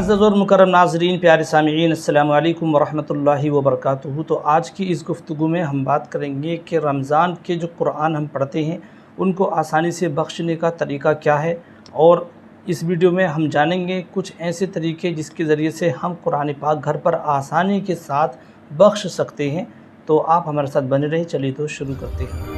मुअज़्ज़ज़ और मुकर्रम नाज़रीन, प्यारे सामिईन, अस्सलामु अलैकुम वरहमतुल्लाहि वबरकातुहू। तो आज की इस गुफ्तगू में हम बात करेंगे कि रमज़ान के जो कुरान हम पढ़ते हैं उनको आसानी से बख्शने का तरीका क्या है, और इस वीडियो में हम जानेंगे कुछ ऐसे तरीके जिसके ज़रिए से हम कुरान पाक घर पर आसानी के साथ बख्श सकते हैं। तो आप हमारे साथ बने रहें। चलिए तो शुरू करते हैं।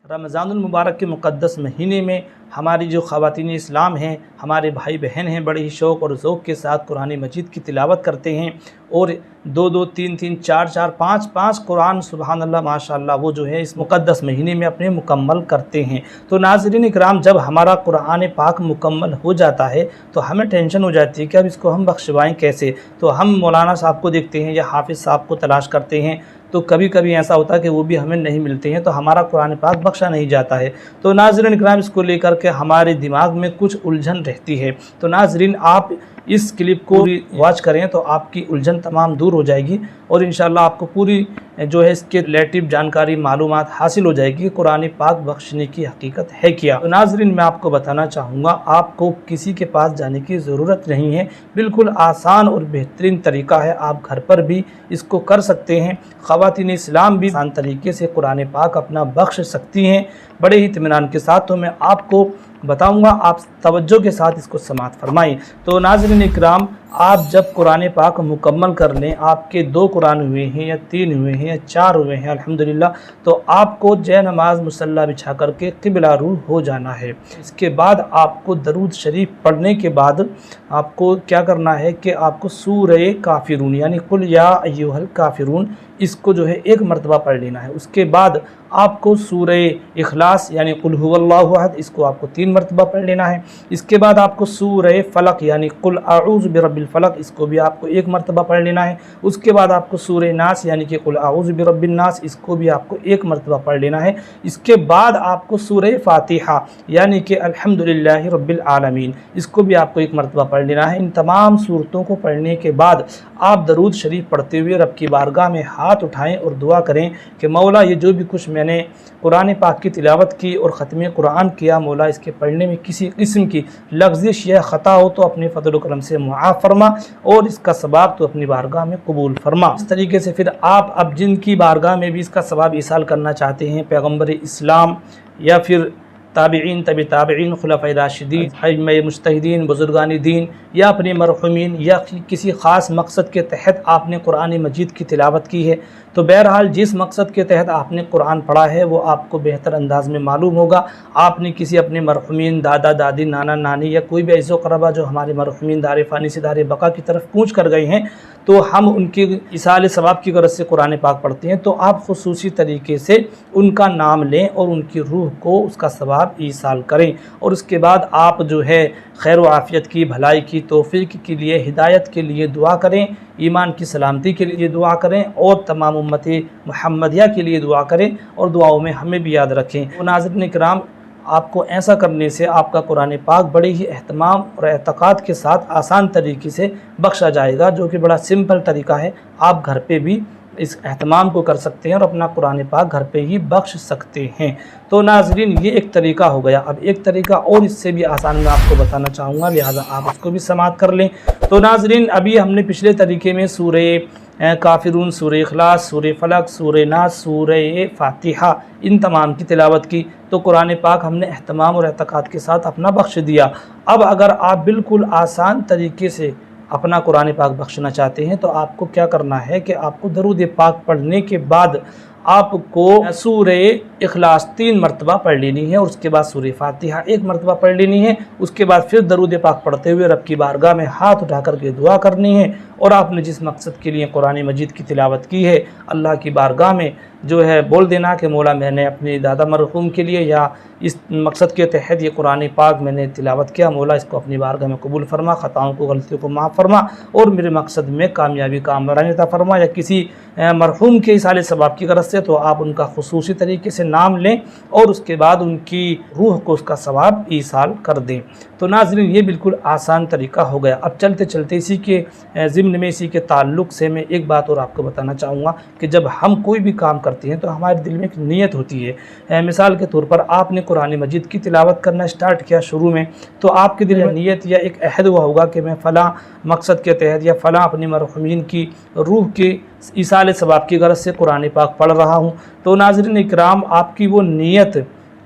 रमज़ानुल मुबारक के मुक़द्दस महीने में हमारी जो ख़वातीन इस्लाम हैं, हमारे भाई बहन हैं, बड़े ही शौक़ और ज़ौक़ के साथ कुरान मजीद की तिलावत करते हैं और 2-2, 3-3, 4-4, 5-5 कुरान सुबहान अल्लाह माशाअल्लाह वो जो है इस मुक़द्दस महीने में अपने मुकम्मल करते हैं। तो नाज़रीन इकराम, जब हमारा कुरान पाक मुकम्मल हो जाता है तो हमें टेंशन हो जाती है कि अब इसको हम बख्शवाएँ कैसे। तो हम मौलाना साहब को देखते हैं या हाफिज़ साहब को तलाश करते हैं, तो कभी कभी ऐसा होता है कि वो भी हमें नहीं मिलते हैं, तो हमारा कुरान पाक बख्शा नहीं जाता है। तो नाज़रीन इकराम, इसको लेकर के हमारे दिमाग में कुछ उलझन रहती है। तो नाज़रीन, आप इस क्लिप को वॉच करें तो आपकी उलझन तमाम दूर हो जाएगी और इंशाअल्लाह आपको पूरी जो है इसके रिलेटिव जानकारी मालूमात हासिल हो जाएगी। कुरान पाक बख्शने की हकीकत है क्या। तो नाज़रीन, मैं आपको बताना चाहूँगा, आपको किसी के पास जाने की ज़रूरत नहीं है। बिल्कुल आसान और बेहतरीन तरीका है, आप घर पर भी इसको कर सकते हैं। ख़वातीन इस्लाम भी आसान तरीके से कुरान पाक अपना बख्श सकती हैं बड़े ही इत्मीनान के साथ। तो मैं आपको बताऊंगा, आप तवज्जो के साथ इसको समाअत फरमाएं। तो नाज़रीन इकराम, आप जब कुरान पाक मुकम्मल कर लें, आपके 2 कुरान हुए हैं या 3 हुए हैं या 4 हुए हैं अल्हम्दुलिल्लाह, तो आपको जय नमाज मुसल्ला बिछा करके क़िबला रू हो जाना है। इसके बाद आपको दरूद शरीफ पढ़ने के बाद आपको क्या करना है कि आपको सूरह काफ़िरून यानी कुल या अय्युहल काफ़िरून इसको जो है 1 मरतबा पढ़ लेना है। उसके बाद आपको सूरह इखलास यानी कुल हुवल्लाहु अहद इसको आपको 3 मरतबा पढ़ लेना है। इसके बाद आपको सूरह फलक यानी कुल अऊज़ु बिरब्बिल फलक इसको भी आपको 1 मरतबा पढ़ लेना है। उसके बाद आपको सूरह नास यानी कि कुल अऊज़ु बिरब्बिन नास इसको भी आपको 1 मरतबा पढ़ लेना है। इसके बाद आपको सूरह फातिहा यानी कि अल्हम्दुलिल्लाहि रब्बिल आलमीन इसको भी आपको 1 मरतबा पढ़ लेना है। इन तमाम सूरतों को पढ़ने के बाद आप दरूद शरीफ पढ़ते हुए रब की बारगाह में हाथ उठाएं और दुआ करें कि मौला, ये जो भी कुछ मैंने कुरान पाक की तिलावत की और ख़त्म कुरान किया, मौला इसके पढ़ने में किसी किस्म की लग़्ज़िश या ख़ता हो तो अपने फ़ज़ल व करम से मुआफ़ फरमा और इसका सवाब तो अपनी बारगाह में कबूल फरमा। इस तरीके से फिर आप अब जिनकी बारगाह में भी इसका सवाब ईसाल करना चाहते हैं, पैगम्बर इस्लाम या फिर ताबिईन, तबी ताबिईन, खुलफ़ाए राशिदीन, अइम्माए मुज्तहिदीन, बुज़ुर्गान दीन या अपने मरहुमीन या किसी ख़ास मकसद के तहत आपने कुरान मजीद की तिलावत की है, तो बहरहाल जिस मकसद के तहत आपने कुरान पढ़ा है वो आपको बेहतर अंदाज में मालूम होगा। आपने किसी अपने मरहुमीन दादा दादी, नाना नानी या कोई भी ऐज़ो क़रबा जो हमारे मरहुमीन दारे फ़ानी से दारे बका की तरफ कूच कर गए हैं, तो हम उनके इसाले सवाब की गरज से कुरान पाक पढ़ते हैं, तो आप खुसूसी तरीके से उनका नाम लें और उनकी रूह को उसका सवाब ईसाल करें। और उसके बाद आप जो है खैर व आफ़ियत की, भलाई की, तौफ़ीक़ के लिए, हिदायत के लिए दुआ करें, ईमान की सलामती के लिए दुआ करें और तमाम उम्मत मुहम्मदिया के लिए दुआ करें और दुआओं में हमें भी याद रखें। तो नाज़रीन इकराम, आपको ऐसा करने से आपका कुरान पाक बड़े ही एहतमाम और एतक़ाद के साथ आसान तरीके से बख्शा जाएगा, जो कि बड़ा सिंपल तरीका है। आप घर पे भी इस एहतमाम को कर सकते हैं और अपना कुरान पाक घर पे ही बख्श सकते हैं। तो नाज़रीन, ये एक तरीका हो गया। अब एक तरीका और इससे भी आसान मैं आपको बताना चाहूँगा, लिहाजा आप उसको भी समाअत कर लें। तो नाज़रीन, अभी हमने पिछले तरीके में सूरह काफ़िरून, सूरह इखलास, सूरह फलक, सूरह नास, सूरह फातिहा इन तमाम की तिलावत की, तो कुरान पाक हमने एहतमाम और एतक़ाद के साथ अपना बख्श दिया। अब अगर आप बिल्कुल आसान तरीके से अपना कुरान पाक बख्शना चाहते हैं तो आपको क्या करना है कि आपको दरूद पाक पढ़ने के बाद आपको सूरह इखलास 3 मरतबा पढ़ लेनी है और उसके बाद सूरह फातिहा 1 मरतबा पढ़ लेनी है। उसके बाद फिर दरूद पाक पढ़ते हुए रब की बारगाह में हाथ उठा करके दुआ करनी है और आपने जिस मकसद के लिए कुरान मजीद की तिलावत की है, अल्लाह की बारगाह में जो है बोल देना कि मौला, मैंने अपने दादा मरहूम के लिए या इस मकसद के तहत ये कुरान पाक मैंने तिलावत किया, मौला इसको अपनी बारगाह में कबूल फरमा, ख़ताओं को, गलतियों को माफ़ फरमा और मेरे मकसद में कामयाबी का आमरानी अता फरमा। या किसी मरहूम के इसाले सवाब की गरज से तो आप उनका खुसूसी तरीके से नाम लें और उसके बाद उनकी रूह को उसका सवाब ईसाल कर दें। तो नाज़रीन, ये बिल्कुल आसान तरीका हो गया। अब चलते चलते इसी के ज़िम्न نویسی کے تعلق سے میں ایک بات اور آپ کو بتانا چاہوں گا کہ جب ہم کوئی بھی کام کرتے ہیں تو ہمارے دل میں ایک نیت ہوتی ہے۔ مثال کے طور پر آپ نے قرآن مجید کی تلاوت کرنا سٹارٹ کیا شروع میں، تو آپ کے دل میں نیت یا ایک عہد ہوا ہوگا کہ میں فلاں مقصد کے تحت یا فلاں اپنی مرحومین کی روح کے ایصال ثواب کی غرض سے قرآن پاک پڑھ رہا ہوں۔ تو ناظرین اکرام، آپ کی وہ نیت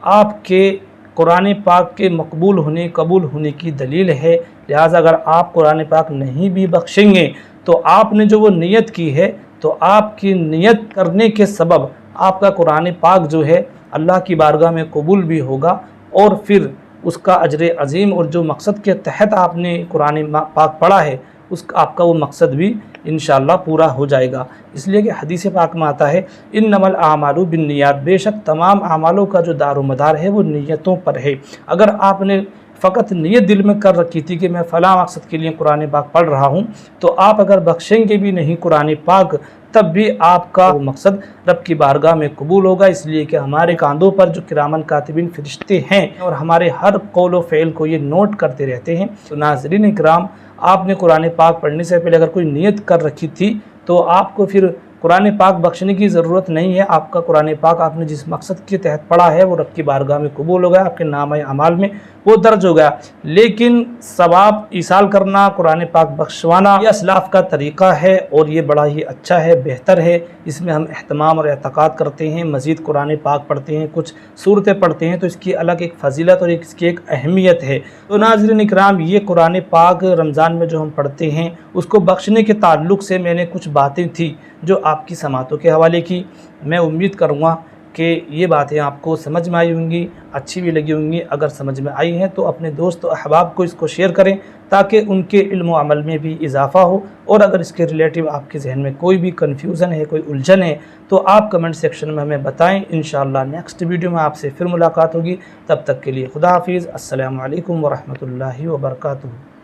آپ کے قرآن پاک کے مقبول ہونے قبول ہونے کی دلیل ہے۔ لہٰذا اگر آپ قرآن پاک نہیں بھی بخشیں گے تو آپ نے جو وہ نیت کی ہے تو آپ کی نیت کرنے کے سبب آپ کا قرآن پاک جو ہے اللہ کی بارگاہ میں قبول بھی ہوگا، اور پھر اس کا اجر عظیم اور جو مقصد کے تحت آپ نے قرآن پاک پڑھا ہے آپ کا وہ مقصد بھی انشاءاللہ پورا ہو جائے گا۔ اس لیے کہ حدیث پاک میں آتا ہے انما الاعمال بالنیات، بے شک تمام اعمالوں کا جو دار و مدار ہے وہ نیتوں پر ہے۔ اگر آپ نے فقط نیت دل میں کر رکھی تھی کہ میں فلاں مقصد کے لیے قرآن پاک پڑھ رہا ہوں، تو آپ اگر بخشیں گے بھی نہیں قرآن پاک تب بھی آپ کا وہ مقصد رب کی بارگاہ میں قبول ہوگا، اس لیے کہ ہمارے کاندھوں پر جو کرامن کاتبین فرشتے ہیں اور ہمارے ہر قول و فعل کو یہ نوٹ کرتے رہتے ہیں۔ تو ناظرین اکرام، آپ نے قرآن پاک پڑھنے سے پہلے اگر کوئی نیت کر رکھی تھی تو آپ کو پھر قرآن پاک بخشنے کی ضرورت نہیں ہے۔ آپ کا قرآن پاک آپ نے جس مقصد کے تحت پڑھا ہے وہ رب کی بارگاہ میں قبول ہو گیا، آپ کے نامہ اعمال میں وہ درج ہو گیا۔ لیکن ثواب ایصال کرنا، قرآن پاک بخشوانا، یہ اسلاف کا طریقہ ہے اور یہ بڑا ہی اچھا ہے، بہتر ہے۔ اس میں ہم اہتمام اور اعتقاد کرتے ہیں، مزید قرآن پاک پڑھتے ہیں، کچھ صورتیں پڑھتے ہیں، تو اس کی الگ ایک فضیلت اور اس کی ایک اہمیت ہے۔ تو ناظرین اکرام، یہ قرآن پاک رمضان میں جو ہم پڑھتے ہیں اس کو بخشنے کے تعلق سے میں نے کچھ باتیں تھیں جو آپ کی سماعتوں کے حوالے کی۔ میں امید کروں گا کہ یہ باتیں آپ کو سمجھ میں آئی ہوں گی، اچھی بھی لگی ہوں گی۔ اگر سمجھ میں آئی ہیں تو اپنے دوست و احباب کو اس کو شیئر کریں تاکہ ان کے علم و عمل میں بھی اضافہ ہو، اور اگر اس کے ریلیٹیو آپ کے ذہن میں کوئی بھی کنفیوژن ہے، کوئی الجھن ہے، تو آپ کمنٹ سیکشن میں ہمیں بتائیں۔ انشاءاللہ نیکسٹ ویڈیو میں آپ سے پھر ملاقات ہوگی، تب تک کے لیے خدا حافظ۔ السلام علیکم ورحمۃ اللہ وبرکاتہ۔